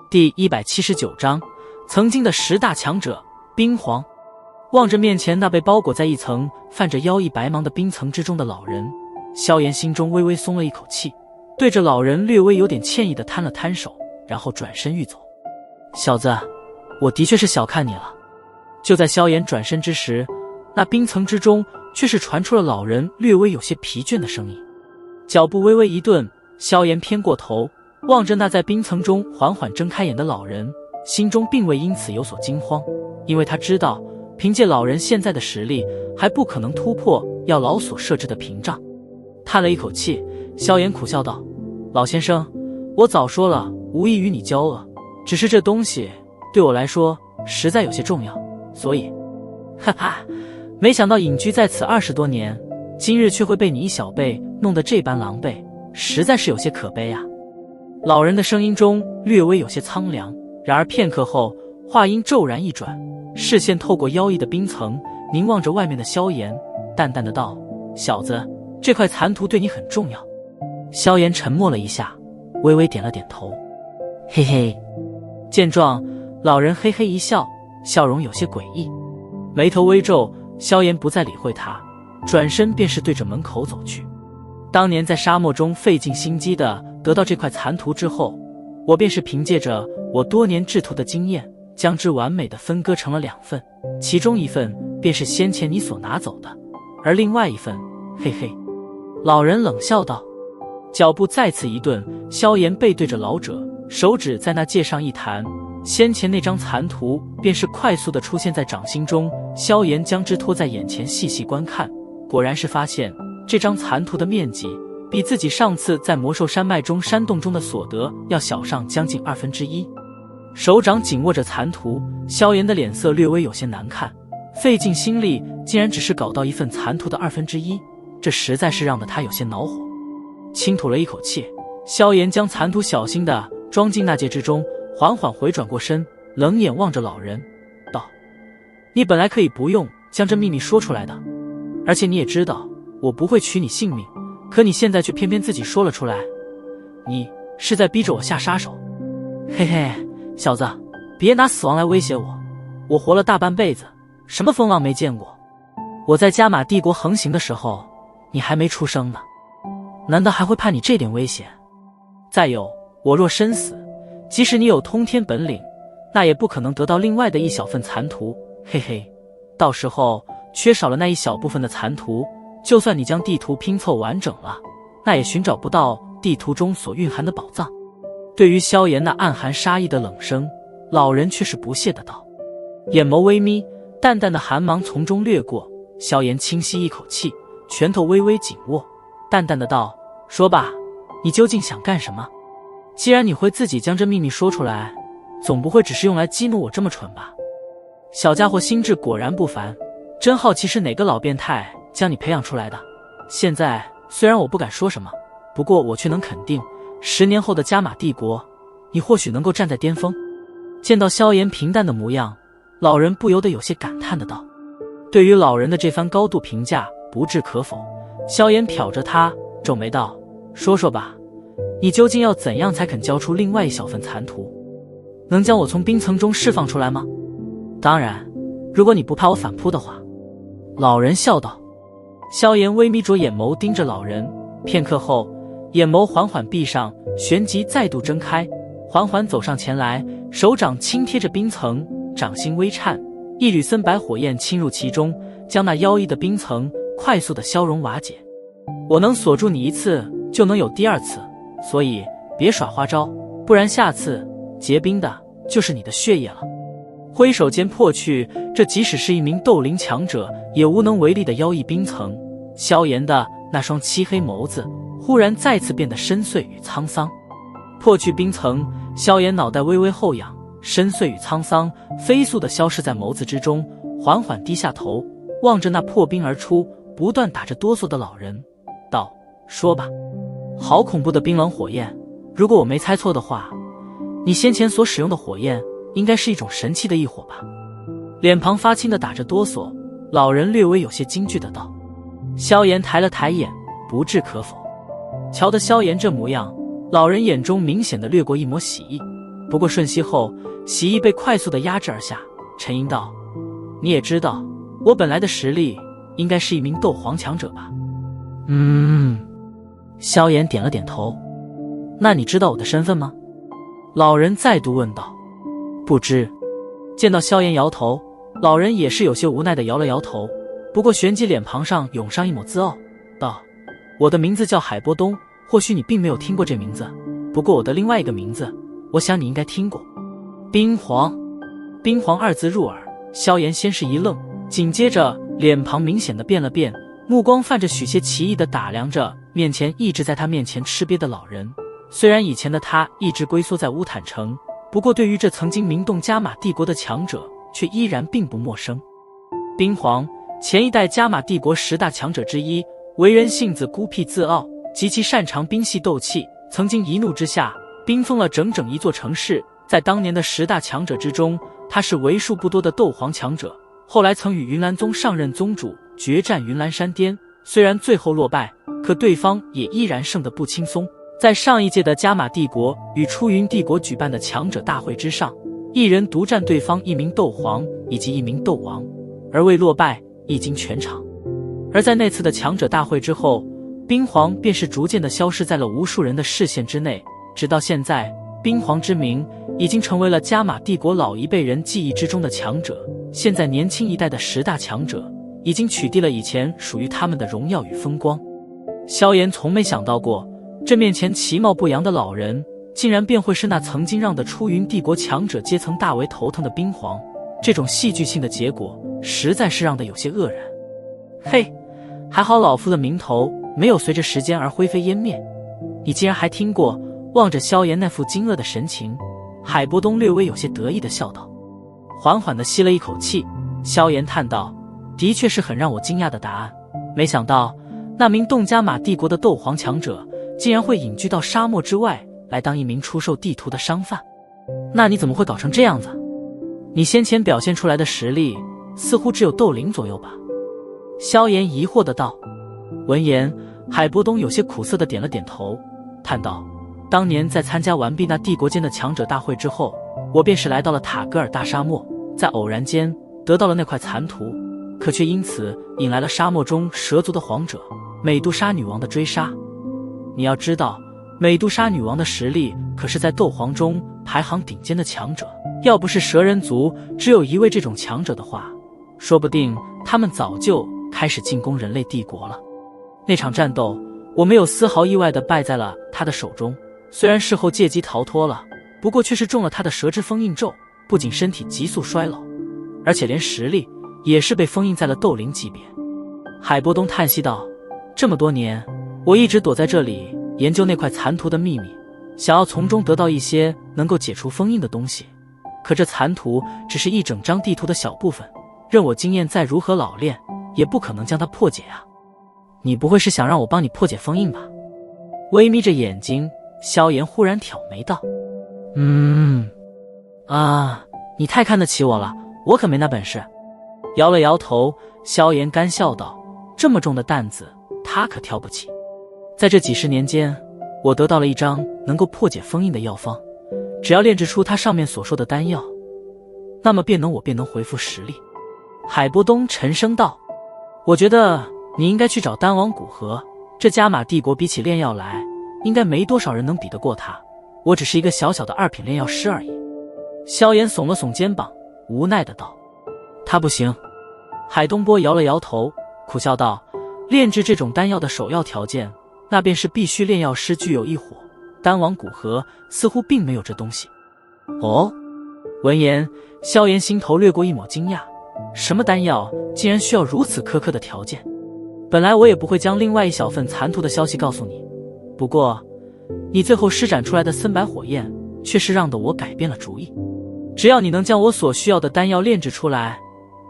第179章，曾经的10大强者冰皇。望着面前那被包裹在一层泛着妖异白芒的冰层之中的老人，萧炎心中微微松了一口气，对着老人略微有点歉意地摊了摊手，然后转身欲走。小子，我的确是小看你了。就在萧炎转身之时，那冰层之中却是传出了老人略微有些疲倦的声音。脚步微微一顿，萧炎偏过头，望着那在冰层中缓缓睁开眼的老人，心中并未因此有所惊慌，因为他知道凭借老人现在的实力，还不可能突破药老所设置的屏障。叹了一口气，萧炎苦笑道：老先生，我早说了无意与你交恶，只是这东西对我来说实在有些重要，所以哈哈，没想到隐居在此20多年，今日却会被你一小辈弄得这般狼狈，实在是有些可悲啊。老人的声音中略微有些苍凉，然而片刻后话音骤然一转，视线透过妖异的冰层凝望着外面的萧炎，淡淡的道：小子，这块残图对你很重要。萧炎沉默了一下，微微点了点头，嘿嘿。见状，老人嘿嘿一笑，笑容有些诡异，眉头微皱。萧炎不再理会他，转身便是对着门口走去。当年在沙漠中费尽心机的得到这块残图之后，我便是凭借着我多年制图的经验，将之完美的分割成了2份，其中一份便是先前你所拿走的，而另外一份，嘿嘿。老人冷笑道。脚步再次一顿，萧炎背对着老者，手指在那戒上一弹，先前那张残图便是快速的出现在掌心中。萧炎将之托在眼前细细观看，果然是发现这张残图的面积比自己上次在魔兽山脉中山洞中的所得要小上将近1/2。手掌紧握着残图，萧炎的脸色略微有些难看，费尽心力竟然只是搞到一份残图的1/2，这实在是让得他有些恼火。轻吐了一口气，萧炎将残图小心地装进那戒之中，缓缓回转过身，冷眼望着老人道：你本来可以不用将这秘密说出来的，而且你也知道我不会取你性命，可你现在却偏偏自己说了出来，你是在逼着我下杀手。嘿嘿，小子，别拿死亡来威胁我，我活了大半辈子，什么风浪没见过。我在加玛帝国横行的时候，你还没出生呢，难道还会怕你这点危险？再有，我若身死，即使你有通天本领，那也不可能得到另外的一小份残图，嘿嘿，到时候缺少了那一小部分的残图，就算你将地图拼凑完整了，那也寻找不到地图中所蕴含的宝藏。对于萧炎那暗含杀意的冷声，老人却是不屑的道，眼眸微眯，淡淡的寒芒从中掠过。萧炎轻吸一口气，拳头微微紧握，淡淡的道：说吧，你究竟想干什么？既然你会自己将这秘密说出来，总不会只是用来激怒我这么蠢吧？小家伙心智果然不凡，真好奇是哪个老变态将你培养出来的。现在虽然我不敢说什么，不过我却能肯定，10年后的加玛帝国，你或许能够站在巅峰。见到萧炎平淡的模样，老人不由得有些感叹的道。对于老人的这番高度评价不置可否，萧炎瞟着他，皱眉道：说说吧，你究竟要怎样才肯交出另外一小份残图？能将我从冰层中释放出来吗？当然，如果你不怕我反扑的话。老人笑道。萧炎微眯着眼眸盯着老人，片刻后，眼眸缓缓闭上，旋即再度睁开，缓缓走上前来，手掌轻贴着冰层，掌心微颤，一缕森白火焰侵入其中，将那妖异的冰层快速的消融瓦解。我能锁住你一次，就能有第2次，所以别耍花招，不然下次结冰的就是你的血液了。挥手间破去这即使是一名斗灵强者也无能为力的妖异冰层，萧炎的那双漆黑眸子忽然再次变得深邃与沧桑。破去冰层，萧炎脑袋微微后仰，深邃与沧桑飞速地消失在眸子之中，缓缓低下头，望着那破冰而出不断打着哆嗦的老人道：说吧。好恐怖的冰冷火焰，如果我没猜错的话，你先前所使用的火焰应该是一种神器的异火吧？脸庞发青的打着哆嗦，老人略微有些惊惧的道。萧炎抬了抬眼，不置可否。瞧得萧炎这模样，老人眼中明显的掠过一抹喜意，不过瞬息后，喜意被快速地压制而下，沉吟道：“你也知道，我本来的实力应该是一名斗皇强者吧？”萧炎点了点头。那你知道我的身份吗？老人再度问道。不知。见到萧炎摇头，老人也是有些无奈地摇了摇头，不过旋即脸庞上涌上一抹自傲，道：“我的名字叫海波东，或许你并没有听过这名字，不过我的另外一个名字，我想你应该听过。冰皇。”冰皇二字入耳，萧炎先是一愣，紧接着脸庞明显地变了变，目光泛着许些奇异地打量着面前一直在他面前吃瘪的老人。虽然以前的他一直龟缩在乌坦城，不过对于这曾经名动加玛帝国的强者却依然并不陌生。冰皇，前一代加玛帝国10大强者之一，为人性子孤僻自傲，极其擅长冰系斗气，曾经一怒之下冰封了整整一座城市。在当年的10大强者之中，他是为数不多的斗皇强者，后来曾与云岚宗上任宗主决战云岚山巅，虽然最后落败，可对方也依然胜得不轻松。在上一届的加玛帝国与出云帝国举办的强者大会之上，一人独占对方一名斗皇以及一名斗王，而未落败，一经全场。而在那次的强者大会之后，冰皇便是逐渐地消失在了无数人的视线之内，直到现在，冰皇之名已经成为了加玛帝国老一辈人记忆之中的强者。现在年轻一代的10大强者已经取缔了以前属于他们的荣耀与风光。萧炎从没想到过，这面前其貌不扬的老人竟然便会是那曾经让得出云帝国强者阶层大为头疼的冰皇。这种戏剧性的结果实在是让得有些愕然。嘿，还好老夫的名头没有随着时间而灰飞烟灭，你竟然还听过。望着萧炎那副惊愕的神情，海波东略微有些得意地笑道。缓缓地吸了一口气，萧炎叹道：“的确是很让我惊讶的答案，没想到那名动加玛帝国的斗皇强者竟然会隐居到沙漠之外，来当一名出售地图的商贩。那你怎么会搞成这样子？你先前表现出来的实力似乎只有斗灵左右吧？”萧炎疑惑的道。闻言，海波东有些苦涩的点了点头，叹道：“当年在参加完毕那帝国间的强者大会之后，我便是来到了塔格尔大沙漠，在偶然间得到了那块残图，可却因此引来了沙漠中蛇族的皇者美杜莎女王的追杀。你要知道，美杜莎女王的实力可是在斗皇中排行顶尖的强者，要不是蛇人族只有一位这种强者的话，说不定他们早就开始进攻人类帝国了。那场战斗，我没有丝毫意外地败在了他的手中，虽然事后借机逃脱了，不过却是中了他的蛇之封印咒，不仅身体急速衰老，而且连实力也是被封印在了斗灵级别。”海波东叹息道：“这么多年，我一直躲在这里研究那块残图的秘密，想要从中得到一些能够解除封印的东西，可这残图只是一整张地图的小部分，任我经验再如何老练，也不可能将它破解啊。你不会是想让我帮你破解封印吧？”微眯着眼睛，萧炎忽然挑眉道：“你太看得起我了，我可没那本事。”摇了摇头，萧炎干笑道：“这么重的担子，他可挑不起。在这几十年间，我得到了一张能够破解封印的药方，只要炼制出它上面所说的丹药，那么我便能恢复实力。”海波东沉声道：“我觉得你应该去找丹王古河，这加玛帝国比起炼药来，应该没多少人能比得过他，我只是一个小小的2品炼药师而已。”萧炎耸了耸肩膀，无奈的道：“他不行。”海东波摇了摇头，苦笑道：“炼制这种丹药的首要条件，那便是必须炼药师具有一火，丹王古河似乎并没有这东西。”哦。闻言，萧炎心头掠过一抹惊讶，什么丹药竟然需要如此苛刻的条件？本来我也不会将另外一小份残图的消息告诉你，不过你最后施展出来的森白火焰却是让得我改变了主意。只要你能将我所需要的丹药炼制出来，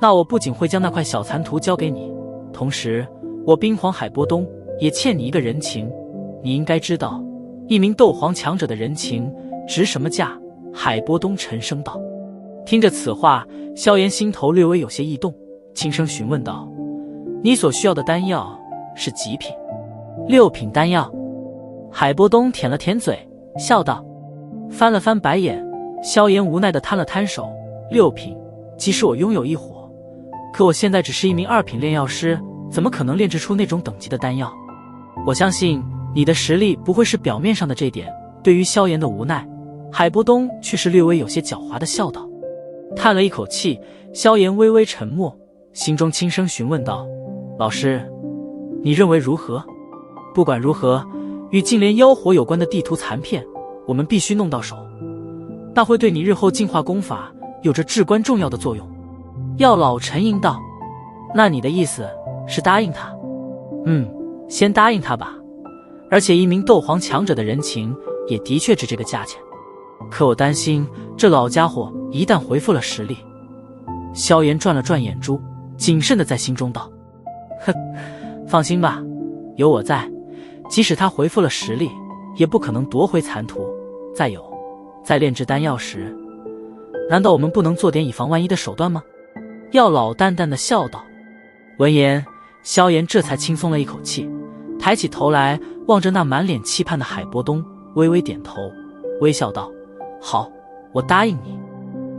那我不仅会将那块小残图交给你，同时我冰皇海波东也欠你一个人情。你应该知道，一名斗皇强者的人情值什么价？”海波东沉声道。听着此话，萧炎心头略微有些异动，轻声询问道：“你所需要的丹药是几品？”6品丹药。海波东舔了舔嘴，笑道，翻了翻白眼，萧炎无奈地摊了摊手，6品，即使我拥有一伙，可我现在只是一名2品炼药师，怎么可能炼制出那种等级的丹药？我相信你的实力不会是表面上的这点。对于萧炎的无奈，海波东却是略微有些狡猾地笑道。叹了一口气，萧炎微微沉默，心中轻声询问道：老师，你认为如何？不管如何，与净莲妖火有关的地图残片，我们必须弄到手，那会对你日后进化功法有着至关重要的作用。药老沉吟道：那你的意思是答应他？先答应他吧，而且一名斗皇强者的人情也的确值这个价钱。可我担心这老家伙一旦回复了实力。萧炎转了转眼珠，谨慎地在心中道：哼，放心吧，有我在，即使他回复了实力，也不可能夺回残图。再有，在炼制丹药时，难道我们不能做点以防万一的手段吗？药老淡淡的笑道。闻言，萧炎这才轻松了一口气，抬起头来望着那满脸期盼的海波东，微微点头，微笑道：好，我答应你。